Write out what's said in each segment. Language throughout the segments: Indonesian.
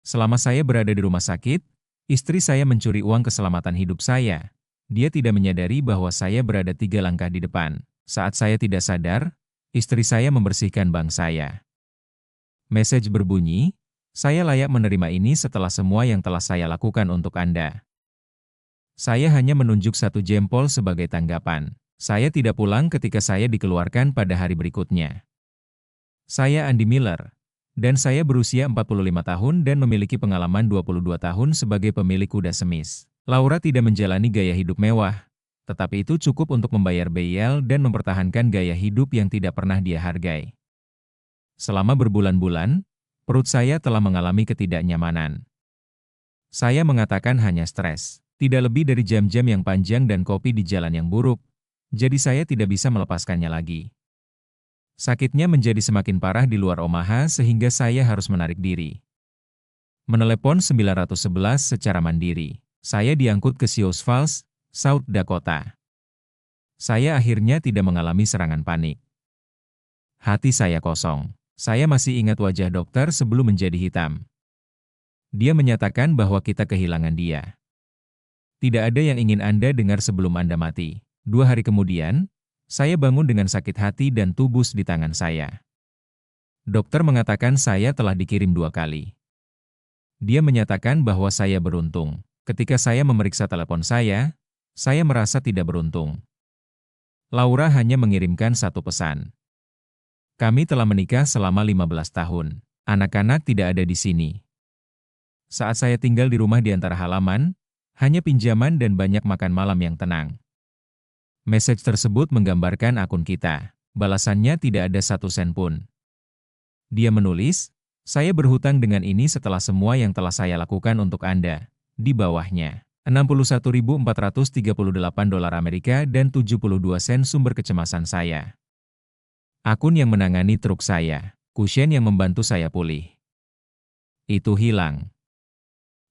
Selama saya berada di rumah sakit, istri saya mencuri uang keselamatan hidup saya. Dia tidak menyadari bahwa saya berada 3 langkah di depan. Saat saya tidak sadar, istri saya membersihkan bank saya. Message berbunyi, saya layak menerima ini setelah semua yang telah saya lakukan untuk Anda. Saya hanya menunjuk 1 jempol sebagai tanggapan. Saya tidak pulang ketika saya dikeluarkan pada hari berikutnya. Saya Andy Miller, dan saya berusia 45 tahun dan memiliki pengalaman 22 tahun sebagai pemilik kuda semis. Laura tidak menjalani gaya hidup mewah, tetapi itu cukup untuk membayar biaya dan mempertahankan gaya hidup yang tidak pernah dia hargai. Selama berbulan-bulan, perut saya telah mengalami ketidaknyamanan. Saya mengatakan hanya stres, tidak lebih dari jam-jam yang panjang dan kopi di jalan yang buruk, jadi saya tidak bisa melepaskannya lagi. Sakitnya menjadi semakin parah di luar Omaha sehingga saya harus menarik diri. Menelepon 911 secara mandiri. Saya diangkut ke Sioux Falls, South Dakota. Saya akhirnya tidak mengalami serangan panik. Hati saya kosong. Saya masih ingat wajah dokter sebelum menjadi hitam. Dia menyatakan bahwa kita kehilangan dia. Tidak ada yang ingin Anda dengar sebelum Anda mati. 2 hari kemudian, saya bangun dengan sakit hati dan tubus di tangan saya. Dokter mengatakan saya telah dikirim 2 kali. Dia menyatakan bahwa saya beruntung. Ketika saya memeriksa telepon saya merasa tidak beruntung. Laura hanya mengirimkan 1 pesan. Kami telah menikah selama 15 tahun. Anak-anak tidak ada di sini. Saat saya tinggal di rumah di antara halaman, hanya pinjaman dan banyak makan malam yang tenang. Message tersebut menggambarkan akun kita. Balasannya tidak ada 1 sen pun. Dia menulis, saya berhutang dengan ini setelah semua yang telah saya lakukan untuk Anda. Di bawahnya, $61.438 Amerika dan 72 sen sumber kecemasan saya. Akun yang menangani truk saya, kusyen yang membantu saya pulih. Itu hilang.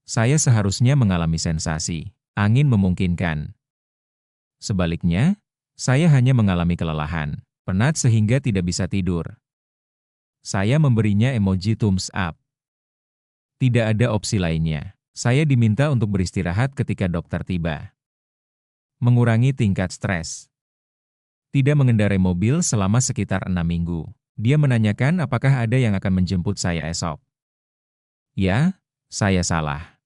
Saya seharusnya mengalami sensasi, angin memungkinkan. Sebaliknya, saya hanya mengalami kelelahan, penat sehingga tidak bisa tidur. Saya memberinya emoji thumbs up. Tidak ada opsi lainnya. Saya diminta untuk beristirahat ketika dokter tiba. Mengurangi tingkat stres. Tidak mengendarai mobil selama sekitar 6 minggu. Dia menanyakan apakah ada yang akan menjemput saya esok. Ya, saya salah.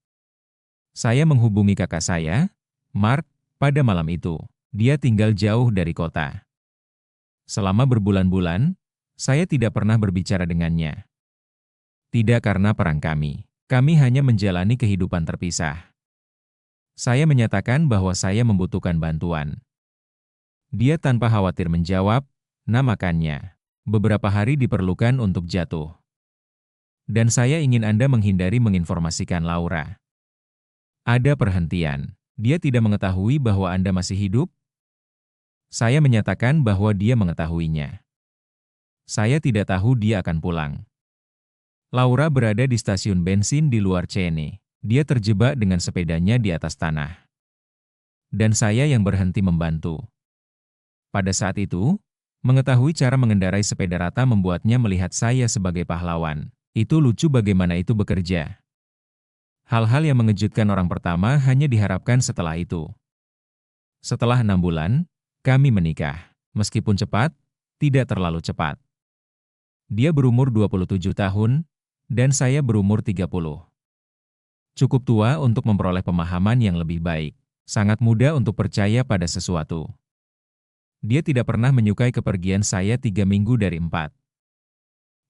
Saya menghubungi kakak saya, Mark, pada malam itu. Dia tinggal jauh dari kota. Selama berbulan-bulan, saya tidak pernah berbicara dengannya. Tidak karena perang kami. Kami hanya menjalani kehidupan terpisah. Saya menyatakan bahwa saya membutuhkan bantuan. Dia tanpa khawatir menjawab, namakannya. Beberapa hari diperlukan untuk jatuh. Dan saya ingin Anda menghindari menginformasikan Laura. Ada perhentian. Dia tidak mengetahui bahwa Anda masih hidup? Saya menyatakan bahwa dia mengetahuinya. Saya tidak tahu dia akan pulang. Laura berada di stasiun bensin di luar Cheney. Dia terjebak dengan sepedanya di atas tanah. Dan saya yang berhenti membantu. Pada saat itu, mengetahui cara mengendarai sepeda rata membuatnya melihat saya sebagai pahlawan. Itu lucu bagaimana itu bekerja. Hal-hal yang mengejutkan orang pertama hanya diharapkan setelah itu. Setelah 6 bulan, kami menikah. Meskipun cepat, tidak terlalu cepat. Dia berumur 27 tahun, dan saya berumur 30. Cukup tua untuk memperoleh pemahaman yang lebih baik. Sangat muda untuk percaya pada sesuatu. Dia tidak pernah menyukai kepergian saya 3 minggu dari 4.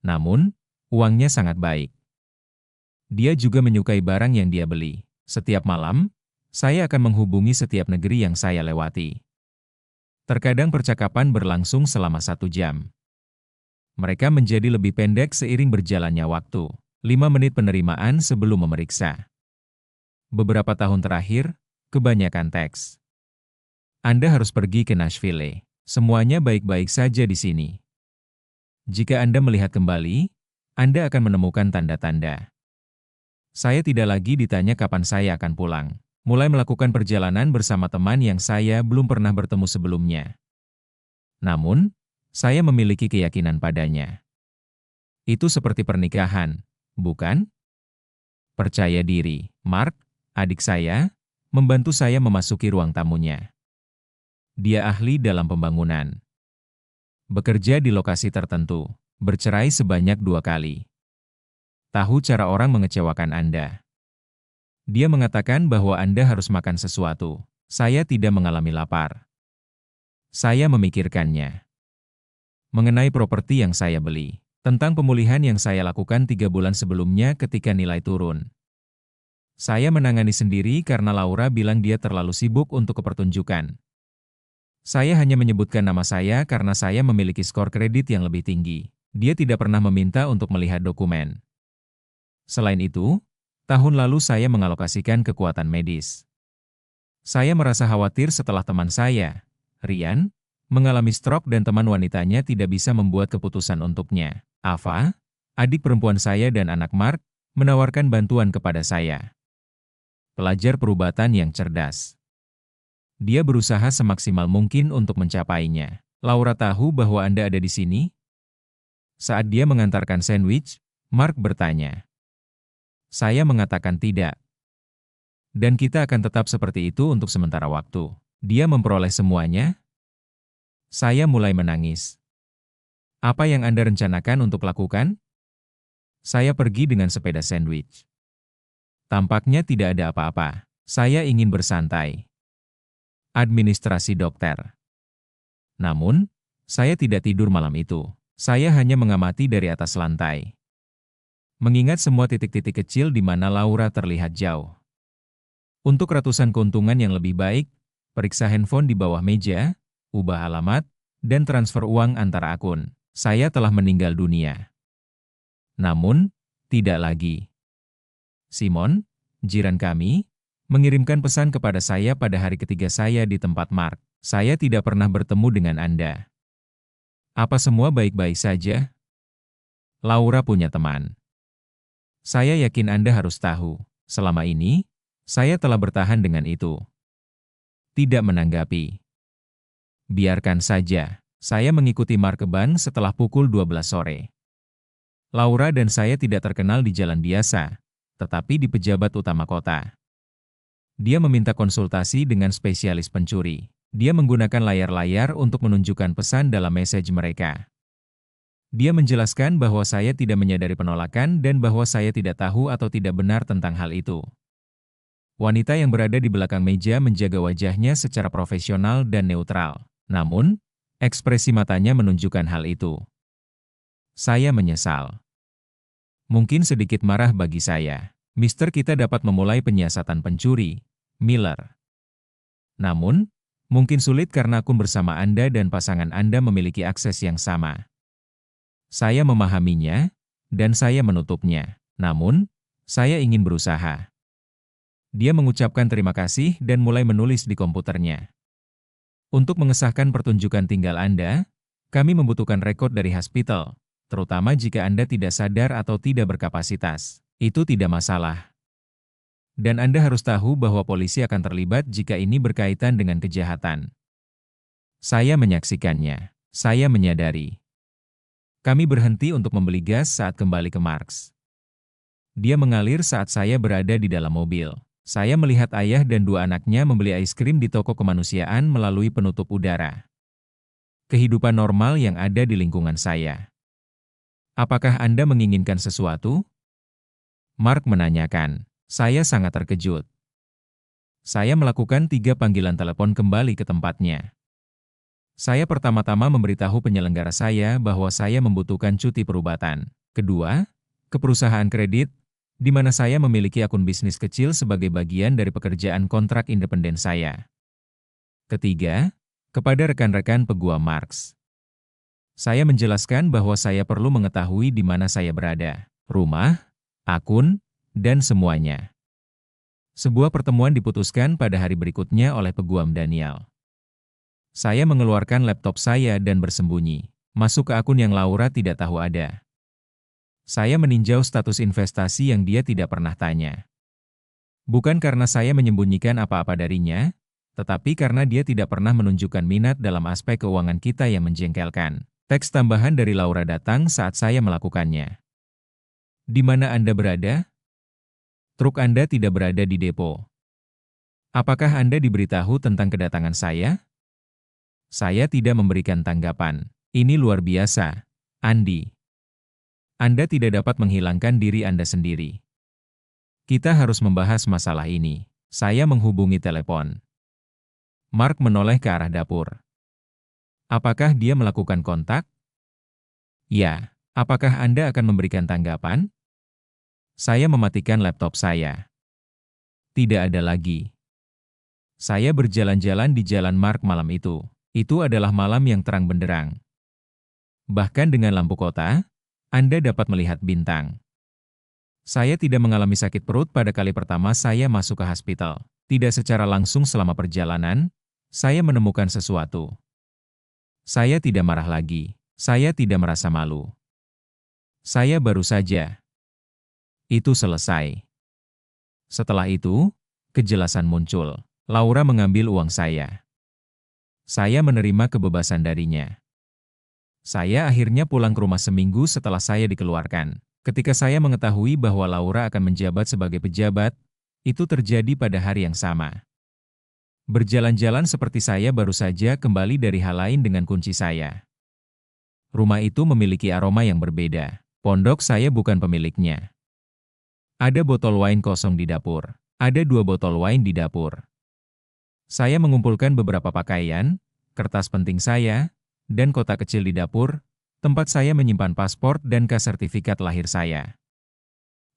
Namun, uangnya sangat baik. Dia juga menyukai barang yang dia beli. Setiap malam, saya akan menghubungi setiap negeri yang saya lewati. Terkadang percakapan berlangsung selama 1 jam. Mereka menjadi lebih pendek seiring berjalannya waktu. 5 menit penerimaan sebelum memeriksa. Beberapa tahun terakhir, kebanyakan teks. Anda harus pergi ke Nashville. Semuanya baik-baik saja di sini. Jika Anda melihat kembali, Anda akan menemukan tanda-tanda. Saya tidak lagi ditanya kapan saya akan pulang. Mulai melakukan perjalanan bersama teman yang saya belum pernah bertemu sebelumnya. Namun, saya memiliki keyakinan padanya. Itu seperti pernikahan, bukan? Percaya diri. Mark, adik saya, membantu saya memasuki ruang tamunya. Dia ahli dalam pembangunan. Bekerja di lokasi tertentu. Bercerai sebanyak 2 kali. Tahu cara orang mengecewakan Anda. Dia mengatakan bahwa Anda harus makan sesuatu. Saya tidak mengalami lapar. Saya memikirkannya. Mengenai properti yang saya beli. Tentang pemulihan yang saya lakukan 3 bulan sebelumnya ketika nilai turun. Saya menangani sendiri karena Laura bilang dia terlalu sibuk untuk kepertunjukan. Saya hanya menyebutkan nama saya karena saya memiliki skor kredit yang lebih tinggi. Dia tidak pernah meminta untuk melihat dokumen. Selain itu, tahun lalu saya mengalokasikan kekuatan medis. Saya merasa khawatir setelah teman saya, Ryan, mengalami stroke dan teman wanitanya tidak bisa membuat keputusan untuknya. Ava, adik perempuan saya dan anak Mark, menawarkan bantuan kepada saya. Pelajar perubatan yang cerdas. Dia berusaha semaksimal mungkin untuk mencapainya. Laura tahu bahwa Anda ada di sini? Saat dia mengantarkan sandwich, Mark bertanya. Saya mengatakan tidak. Dan kita akan tetap seperti itu untuk sementara waktu. Dia memperoleh semuanya? Saya mulai menangis. Apa yang Anda rencanakan untuk lakukan? Saya pergi dengan sepeda sandwich. Tampaknya tidak ada apa-apa. Saya ingin bersantai. Administrasi dokter. Namun, saya tidak tidur malam itu. Saya hanya mengamati dari atas lantai. Mengingat semua titik-titik kecil di mana Laura terlihat jauh. Untuk ratusan keuntungan yang lebih baik, periksa handphone di bawah meja, ubah alamat, dan transfer uang antara akun. Saya telah meninggal dunia. Namun, tidak lagi. Simon, jiran kami, mengirimkan pesan kepada saya pada hari ketiga saya di tempat Mark. Saya tidak pernah bertemu dengan Anda. Apa semua baik-baik saja? Laura punya teman. Saya yakin Anda harus tahu, selama ini, saya telah bertahan dengan itu. Tidak menanggapi. Biarkan saja, saya mengikuti Mark ke bank setelah pukul 12 sore. Laura dan saya tidak terkenal di jalan biasa, tetapi di pejabat utama kota. Dia meminta konsultasi dengan spesialis pencuri. Dia menggunakan layar-layar untuk menunjukkan pesan dalam message mereka. Dia menjelaskan bahwa saya tidak menyadari penolakan dan bahwa saya tidak tahu atau tidak benar tentang hal itu. Wanita yang berada di belakang meja menjaga wajahnya secara profesional dan neutral. Namun, ekspresi matanya menunjukkan hal itu. Saya menyesal. Mungkin sedikit marah bagi saya. Mister, kita dapat memulai penyiasatan pencuri, Miller. Namun, mungkin sulit karena akun bersama Anda dan pasangan Anda memiliki akses yang sama. Saya memahaminya, dan saya menutupnya. Namun, saya ingin berusaha. Dia mengucapkan terima kasih dan mulai menulis di komputernya. Untuk mengesahkan pertunjukan tinggal Anda, kami membutuhkan rekod dari hospital, terutama jika Anda tidak sadar atau tidak berkapasitas. Itu tidak masalah. Dan Anda harus tahu bahwa polisi akan terlibat jika ini berkaitan dengan kejahatan. Saya menyaksikannya. Saya menyadari. Kami berhenti untuk membeli gas saat kembali ke Marks. Dia mengalir saat saya berada di dalam mobil. Saya melihat ayah dan 2 anaknya membeli es krim di toko kemanusiaan melalui penutup udara. Kehidupan normal yang ada di lingkungan saya. Apakah Anda menginginkan sesuatu? Mark menanyakan. Saya sangat terkejut. Saya melakukan 3 panggilan telepon kembali ke tempatnya. Saya pertama-tama memberitahu penyelenggara saya bahwa saya membutuhkan cuti perubatan. Kedua, ke perusahaan kredit, di mana saya memiliki akun bisnis kecil sebagai bagian dari pekerjaan kontrak independen saya. Ketiga, kepada rekan-rekan peguam Marks. Saya menjelaskan bahwa saya perlu mengetahui di mana saya berada, rumah, akun, dan semuanya. Sebuah pertemuan diputuskan pada hari berikutnya oleh peguam Daniel. Saya mengeluarkan laptop saya dan bersembunyi, masuk ke akun yang Laura tidak tahu ada. Saya meninjau status investasi yang dia tidak pernah tanya. Bukan karena saya menyembunyikan apa-apa darinya, tetapi karena dia tidak pernah menunjukkan minat dalam aspek keuangan kita yang menjengkelkan. Teks tambahan dari Laura datang saat saya melakukannya. Di mana Anda berada? Truk Anda tidak berada di depo. Apakah Anda diberitahu tentang kedatangan saya? Saya tidak memberikan tanggapan. Ini luar biasa, Andi. Anda tidak dapat menghilangkan diri Anda sendiri. Kita harus membahas masalah ini. Saya menghubungi telepon. Mark menoleh ke arah dapur. Apakah dia melakukan kontak? Ya. Apakah Anda akan memberikan tanggapan? Saya mematikan laptop saya. Tidak ada lagi. Saya berjalan-jalan di jalan Mark malam itu. Itu adalah malam yang terang benderang. Bahkan dengan lampu kota, Anda dapat melihat bintang. Saya tidak mengalami sakit perut pada kali pertama saya masuk ke hospital. Tidak secara langsung selama perjalanan, saya menemukan sesuatu. Saya tidak marah lagi. Saya tidak merasa malu. Saya baru saja. Itu selesai. Setelah itu, kejelasan muncul. Laura mengambil uang saya. Saya menerima kebebasan darinya. Saya akhirnya pulang ke rumah seminggu setelah saya dikeluarkan. Ketika saya mengetahui bahwa Laura akan menjabat sebagai pejabat, itu terjadi pada hari yang sama. Berjalan-jalan seperti saya baru saja kembali dari hal lain dengan kunci saya. Rumah itu memiliki aroma yang berbeda. Pondok saya bukan pemiliknya. Ada botol wine kosong di dapur. Ada 2 botol wine di dapur. Saya mengumpulkan beberapa pakaian, kertas penting saya, dan kotak kecil di dapur, tempat saya menyimpan paspor dan sertifikat lahir saya.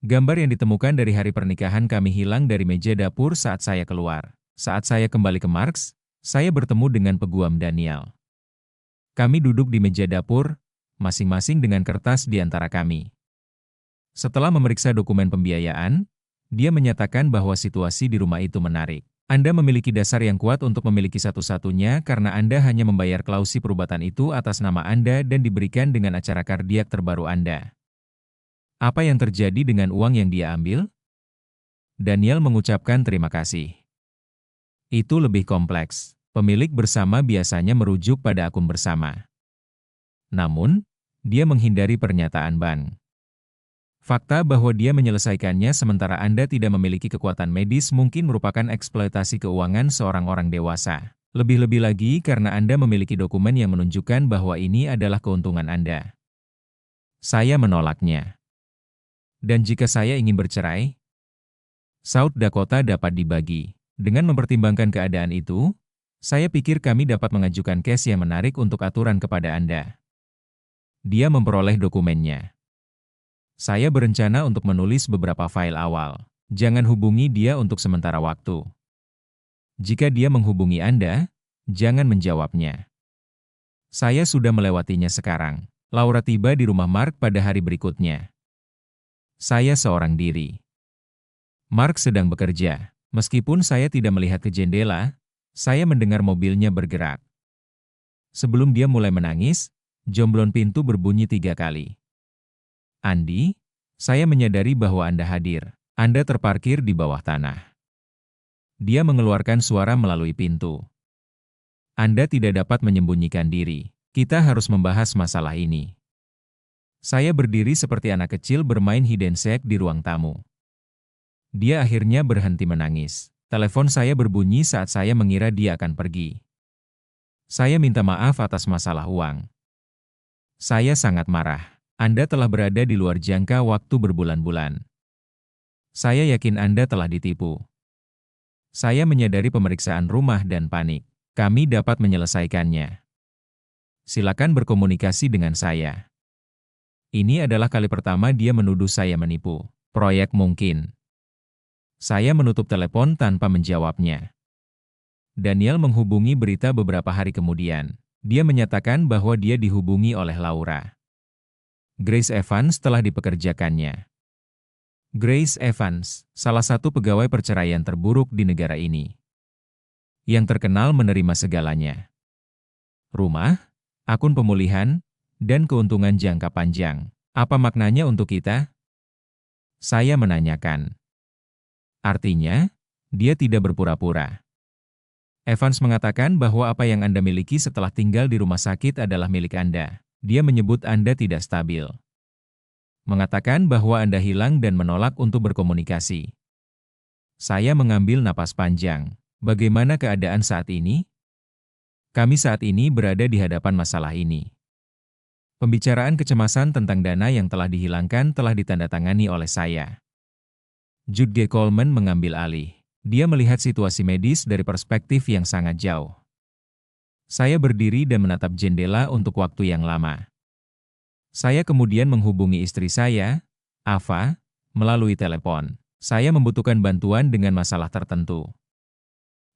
Gambar yang ditemukan dari hari pernikahan kami hilang dari meja dapur saat saya keluar. Saat saya kembali ke Marks, saya bertemu dengan peguam Daniel. Kami duduk di meja dapur, masing-masing dengan kertas di antara kami. Setelah memeriksa dokumen pembiayaan, dia menyatakan bahwa situasi di rumah itu menarik. Anda memiliki dasar yang kuat untuk memiliki satu-satunya karena Anda hanya membayar klausi perubatan itu atas nama Anda dan diberikan dengan acara kardiak terbaru Anda. Apa yang terjadi dengan uang yang dia ambil? Daniel mengucapkan terima kasih. Itu lebih kompleks. Pemilik bersama biasanya merujuk pada akun bersama. Namun, dia menghindari pernyataan bank. Fakta bahwa dia menyelesaikannya sementara Anda tidak memiliki kekuatan medis mungkin merupakan eksploitasi keuangan seorang orang dewasa. Lebih-lebih lagi karena Anda memiliki dokumen yang menunjukkan bahwa ini adalah keuntungan Anda. Saya menolaknya. Dan jika saya ingin bercerai, South Dakota dapat dibagi. Dengan mempertimbangkan keadaan itu, saya pikir kami dapat mengajukan case yang menarik untuk aturan kepada Anda. Dia memperoleh dokumennya. Saya berencana untuk menulis beberapa file awal. Jangan hubungi dia untuk sementara waktu. Jika dia menghubungi Anda, jangan menjawabnya. Saya sudah melewatinya sekarang. Laura tiba di rumah Mark pada hari berikutnya. Saya seorang diri. Mark sedang bekerja. Meskipun saya tidak melihat ke jendela, saya mendengar mobilnya bergerak. Sebelum dia mulai menangis, jomblon pintu berbunyi 3 kali. Andi, saya menyadari bahwa Anda hadir. Anda terparkir di bawah tanah. Dia mengeluarkan suara melalui pintu. Anda tidak dapat menyembunyikan diri. Kita harus membahas masalah ini. Saya berdiri seperti anak kecil bermain hide and seek di ruang tamu. Dia akhirnya berhenti menangis. Telepon saya berbunyi saat saya mengira dia akan pergi. Saya minta maaf atas masalah uang. Saya sangat marah. Anda telah berada di luar jangka waktu berbulan-bulan. Saya yakin Anda telah ditipu. Saya menyadari pemeriksaan rumah dan panik. Kami dapat menyelesaikannya. Silakan berkomunikasi dengan saya. Ini adalah kali pertama dia menuduh saya menipu. Proyek mungkin. Saya menutup telepon tanpa menjawabnya. Daniel menghubungi berita beberapa hari kemudian. Dia menyatakan bahwa dia dihubungi oleh Laura. Grace Evans telah dipekerjakannya. Grace Evans, salah satu pegawai perceraian terburuk di negara ini. Yang terkenal menerima segalanya. Rumah, akun pemulihan, dan keuntungan jangka panjang. Apa maknanya untuk kita? Saya menanyakan. Artinya, dia tidak berpura-pura. Evans mengatakan bahwa apa yang Anda miliki setelah tinggal di rumah sakit adalah milik Anda. Dia menyebut Anda tidak stabil. Mengatakan bahwa Anda hilang dan menolak untuk berkomunikasi. Saya mengambil napas panjang. Bagaimana keadaan saat ini? Kami saat ini berada di hadapan masalah ini. Pembicaraan kecemasan tentang dana yang telah dihilangkan telah ditandatangani oleh saya. Jude G. Coleman mengambil alih. Dia melihat situasi medis dari perspektif yang sangat jauh. Saya berdiri dan menatap jendela untuk waktu yang lama. Saya kemudian menghubungi istri saya, Ava, melalui telepon. Saya membutuhkan bantuan dengan masalah tertentu.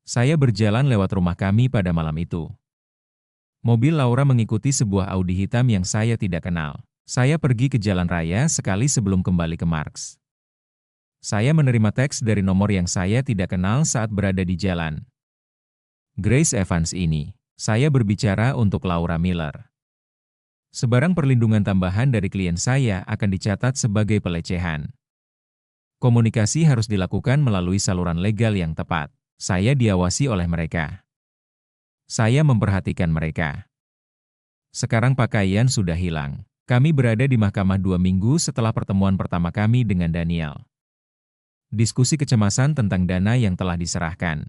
Saya berjalan lewat rumah kami pada malam itu. Mobil Laura mengikuti sebuah Audi hitam yang saya tidak kenal. Saya pergi ke jalan raya sekali sebelum kembali ke Marks. Saya menerima teks dari nomor yang saya tidak kenal saat berada di jalan. Grace Evans ini. Saya berbicara untuk Laura Miller. Sebarang perlindungan tambahan dari klien saya akan dicatat sebagai pelecehan. Komunikasi harus dilakukan melalui saluran legal yang tepat. Saya diawasi oleh mereka. Saya memperhatikan mereka. Sekarang pakaian sudah hilang. Kami berada di mahkamah 2 minggu setelah pertemuan pertama kami dengan Daniel. Diskusi kecemasan tentang dana yang telah diserahkan.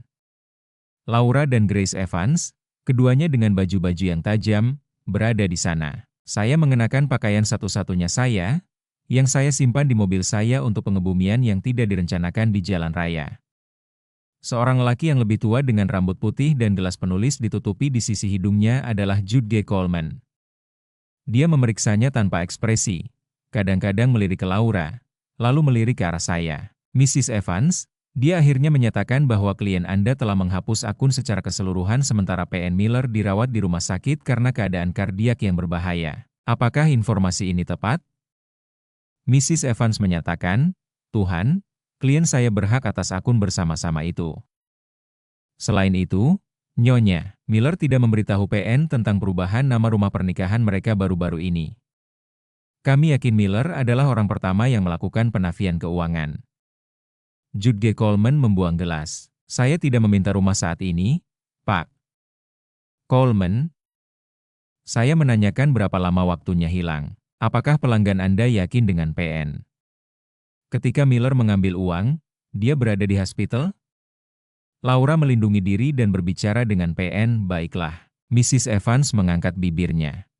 Laura dan Grace Evans, keduanya dengan baju-baju yang tajam, berada di sana. Saya mengenakan pakaian satu-satunya saya, yang saya simpan di mobil saya untuk pengebumian yang tidak direncanakan di jalan raya. Seorang lelaki yang lebih tua dengan rambut putih dan gelas penulis ditutupi di sisi hidungnya adalah Jude G. Coleman. Dia memeriksanya tanpa ekspresi, kadang-kadang melirik ke Laura, lalu melirik ke arah saya. Mrs. Evans, dia akhirnya menyatakan bahwa klien Anda telah menghapus akun secara keseluruhan sementara PN Miller dirawat di rumah sakit karena keadaan kardiak yang berbahaya. Apakah informasi ini tepat? Mrs. Evans menyatakan, Tuhan, klien saya berhak atas akun bersama-sama itu. Selain itu, Nyonya Miller tidak memberitahu PN tentang perubahan nama rumah pernikahan mereka baru-baru ini. Kami yakin Miller adalah orang pertama yang melakukan penafian keuangan. Jude G. Coleman membuang gelas. Saya tidak meminta rumah saat ini, Pak. Coleman, saya menanyakan berapa lama waktunya hilang. Apakah pelanggan Anda yakin dengan PN? Ketika Miller mengambil uang, dia berada di hospital? Laura melindungi diri dan berbicara dengan PN, baiklah. Mrs. Evans mengangkat bibirnya.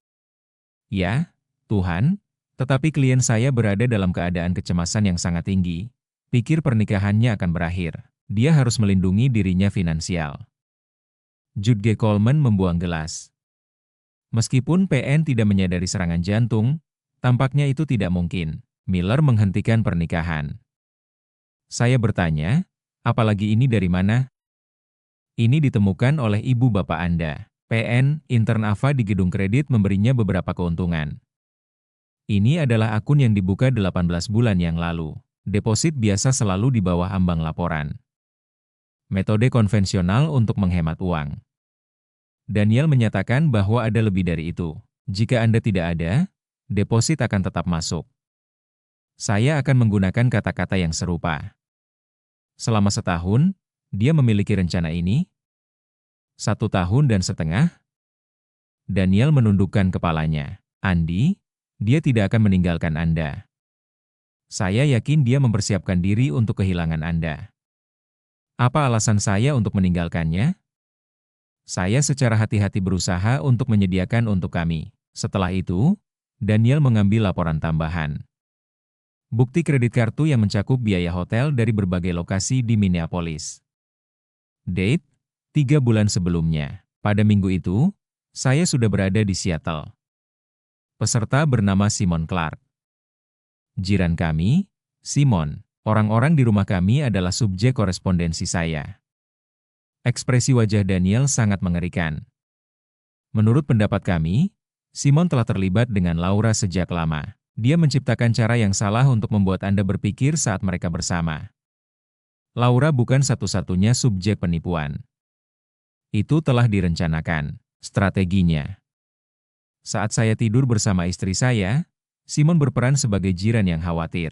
Ya, Tuhan, tetapi klien saya berada dalam keadaan kecemasan yang sangat tinggi. Pikir pernikahannya akan berakhir. Dia harus melindungi dirinya finansial. Jude G. Coleman membuang gelas. Meskipun PN tidak menyadari serangan jantung, tampaknya itu tidak mungkin. Miller menghentikan pernikahan. Saya bertanya, apalagi ini dari mana? Ini ditemukan oleh ibu bapak Anda. PN, intern Ava di gedung kredit memberinya beberapa keuntungan. Ini adalah akun yang dibuka 18 bulan yang lalu. Deposit biasa selalu di bawah ambang laporan. Metode konvensional untuk menghemat uang. Daniel menyatakan bahwa ada lebih dari itu. Jika Anda tidak ada, deposit akan tetap masuk. Saya akan menggunakan kata-kata yang serupa. Selama setahun, dia memiliki rencana ini. 1 tahun dan setengah. Daniel menundukkan kepalanya. Andi, dia tidak akan meninggalkan Anda. Saya yakin dia mempersiapkan diri untuk kehilangan Anda. Apa alasan saya untuk meninggalkannya? Saya secara hati-hati berusaha untuk menyediakan untuk kami. Setelah itu, Daniel mengambil laporan tambahan. Bukti kredit kartu yang mencakup biaya hotel dari berbagai lokasi di Minneapolis. Date, 3 bulan sebelumnya. Pada minggu itu, saya sudah berada di Seattle. Peserta bernama Simon Clark. Jiran kami, Simon. Orang-orang di rumah kami adalah subjek korespondensi saya. Ekspresi wajah Daniel sangat mengerikan. Menurut pendapat kami, Simon telah terlibat dengan Laura sejak lama. Dia menciptakan cara yang salah untuk membuat Anda berpikir saat mereka bersama. Laura bukan satu-satunya subjek penipuan. Itu telah direncanakan, strateginya. Saat saya tidur bersama istri saya, Simon berperan sebagai jiran yang khawatir.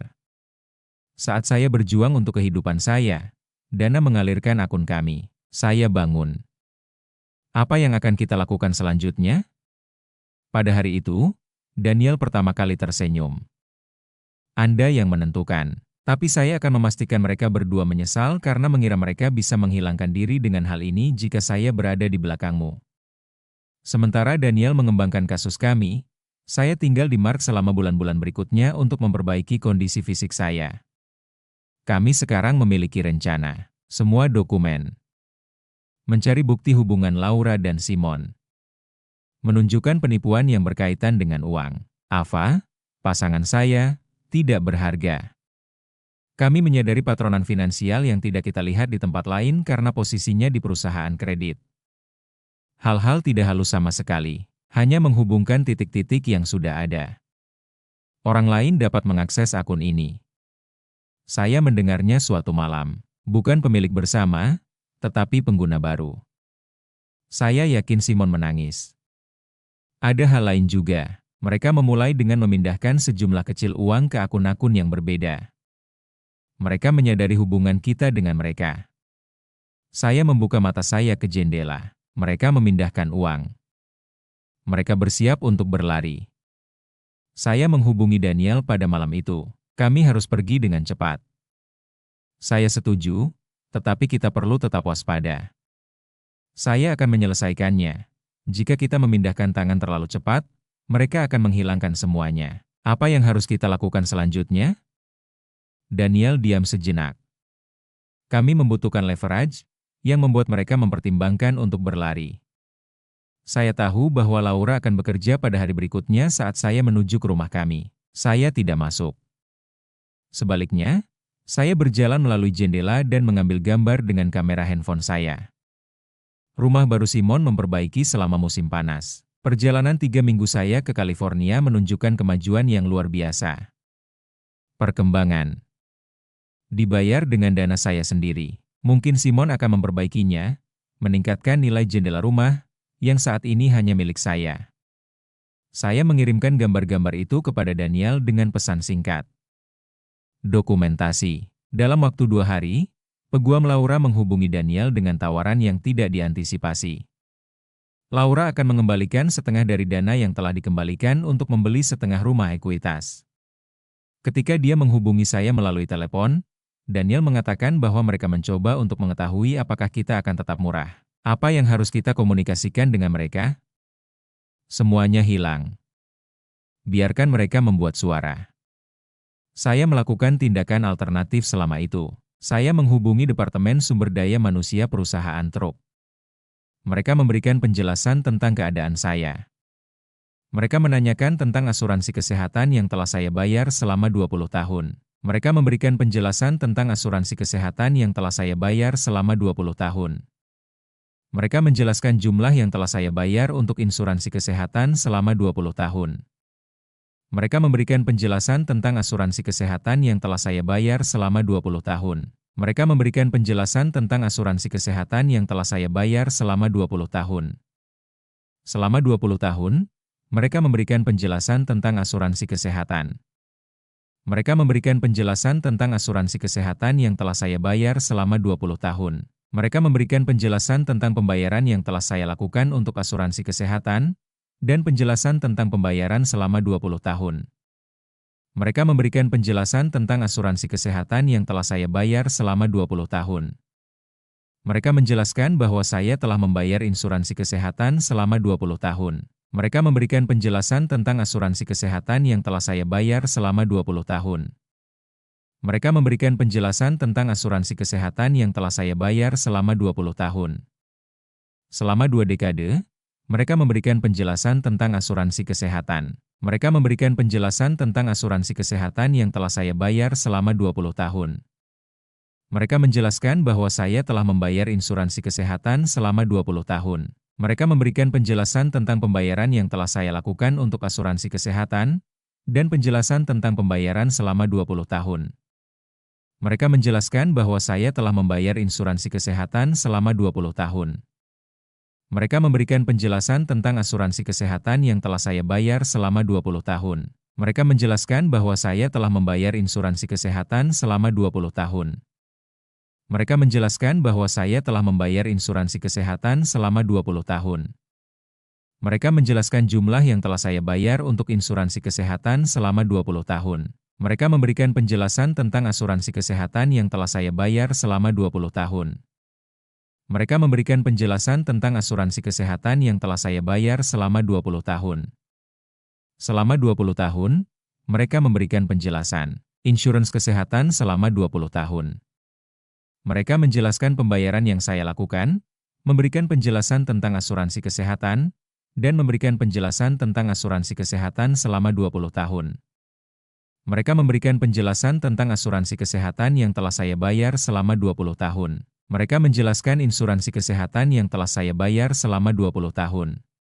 Saat saya berjuang untuk kehidupan saya, dana mengalirkan akun kami. Saya bangun. Apa yang akan kita lakukan selanjutnya? Pada hari itu, Daniel pertama kali tersenyum. Anda yang menentukan. Tapi saya akan memastikan mereka berdua menyesal karena mengira mereka bisa menghilangkan diri dengan hal ini jika saya berada di belakangmu. Sementara Daniel mengembangkan kasus kami, saya tinggal di Mark selama bulan-bulan berikutnya untuk memperbaiki kondisi fisik saya. Kami sekarang memiliki rencana, semua dokumen, mencari bukti hubungan Laura dan Simon, menunjukkan penipuan yang berkaitan dengan uang. Ava, pasangan saya, tidak berharga. Kami menyadari patronan finansial yang tidak kita lihat di tempat lain karena posisinya di perusahaan kredit. Hal-hal tidak halus sama sekali, hanya menghubungkan titik-titik yang sudah ada. Orang lain dapat mengakses akun ini. Saya mendengarnya suatu malam, bukan pemilik bersama, tetapi pengguna baru. Saya yakin Simon menangis. Ada hal lain juga, mereka memulai dengan memindahkan sejumlah kecil uang ke akun-akun yang berbeda. Mereka menyadari hubungan kita dengan mereka. Saya membuka mata saya ke jendela. Mereka memindahkan uang. Mereka bersiap untuk berlari. Saya menghubungi Daniel pada malam itu. Kami harus pergi dengan cepat. Saya setuju, tetapi kita perlu tetap waspada. Saya akan menyelesaikannya. Jika kita memindahkan tangan terlalu cepat, mereka akan menghilangkan semuanya. Apa yang harus kita lakukan selanjutnya? Daniel diam sejenak. Kami membutuhkan leverage, yang membuat mereka mempertimbangkan untuk berlari. Saya tahu bahwa Laura akan bekerja pada hari berikutnya saat saya menuju ke rumah kami. Saya tidak masuk. Sebaliknya, saya berjalan melalui jendela dan mengambil gambar dengan kamera handphone saya. Rumah baru Simon memperbaiki selama musim panas. Perjalanan 3 minggu saya ke California menunjukkan kemajuan yang luar biasa. Perkembangan. Dibayar dengan dana saya sendiri. Mungkin Simon akan memperbaikinya, meningkatkan nilai jendela rumah, yang saat ini hanya milik saya. Saya mengirimkan gambar-gambar itu kepada Daniel dengan pesan singkat. Dokumentasi. Dalam waktu 2 hari, peguam Laura menghubungi Daniel dengan tawaran yang tidak diantisipasi. Laura akan mengembalikan setengah dari dana yang telah dikembalikan untuk membeli setengah rumah ekuitas. Ketika dia menghubungi saya melalui telepon, Daniel mengatakan bahwa mereka mencoba untuk mengetahui apakah kita akan tetap murah. Apa yang harus kita komunikasikan dengan mereka? Semuanya hilang. Biarkan mereka membuat suara. Saya melakukan tindakan alternatif selama itu. Saya menghubungi Departemen Sumber Daya Manusia perusahaan truk. Mereka memberikan penjelasan tentang keadaan saya. Mereka menanyakan tentang asuransi kesehatan yang telah saya bayar selama 20 tahun. Mereka memberikan penjelasan tentang asuransi kesehatan yang telah saya bayar selama 20 tahun. Mereka menjelaskan jumlah yang telah saya bayar untuk insuransi kesehatan selama 20 tahun. Mereka memberikan penjelasan tentang asuransi kesehatan yang telah saya bayar selama 20 tahun. Mereka memberikan penjelasan tentang asuransi kesehatan yang telah saya bayar selama 20 tahun. Selama 20 tahun, mereka memberikan penjelasan tentang asuransi kesehatan. Mereka memberikan penjelasan tentang asuransi kesehatan yang telah saya bayar selama 20 tahun. Mereka memberikan penjelasan tentang pembayaran yang telah saya lakukan untuk asuransi kesehatan, dan penjelasan tentang pembayaran selama 20 tahun. Mereka memberikan penjelasan tentang asuransi kesehatan yang telah saya bayar selama 20 tahun. Mereka menjelaskan bahwa saya telah membayar insuransi kesehatan selama 20 tahun. Mereka memberikan penjelasan tentang asuransi kesehatan yang telah saya bayar selama 20 tahun. Mereka memberikan penjelasan tentang asuransi kesehatan yang telah saya bayar selama 20 tahun. Selama 2 dekade, mereka memberikan penjelasan tentang asuransi kesehatan. Mereka memberikan penjelasan tentang asuransi kesehatan yang telah saya bayar selama 20 tahun. Mereka menjelaskan bahwa saya telah membayar insuransi kesehatan selama 20 tahun. Mereka memberikan penjelasan tentang pembayaran yang telah saya lakukan untuk asuransi kesehatan, dan penjelasan tentang pembayaran selama 20 tahun. Mereka menjelaskan bahwa saya telah membayar insuransi kesehatan selama 20 tahun. Mereka memberikan penjelasan tentang asuransi kesehatan yang telah saya bayar selama 20 tahun. Mereka menjelaskan bahwa saya telah membayar insuransi kesehatan selama 20 tahun. Mereka menjelaskan bahwa saya telah membayar insuransi kesehatan selama 20 tahun. Mereka menjelaskan jumlah yang telah saya bayar untuk insuransi kesehatan selama 20 tahun. Mereka memberikan penjelasan tentang asuransi kesehatan yang telah saya bayar selama 20 tahun. Mereka memberikan penjelasan tentang asuransi kesehatan yang telah saya bayar selama 20 tahun. Selama 20 tahun, mereka memberikan penjelasan insurans kesehatan selama 20 tahun. Mereka menjelaskan pembayaran yang saya lakukan, memberikan penjelasan tentang asuransi kesehatan, dan memberikan penjelasan tentang asuransi kesehatan selama 20 tahun. Mereka memberikan penjelasan tentang asuransi kesehatan yang telah saya bayar selama 20 tahun. Mereka menjelaskan insuransi kesehatan yang telah saya bayar selama 20 tahun.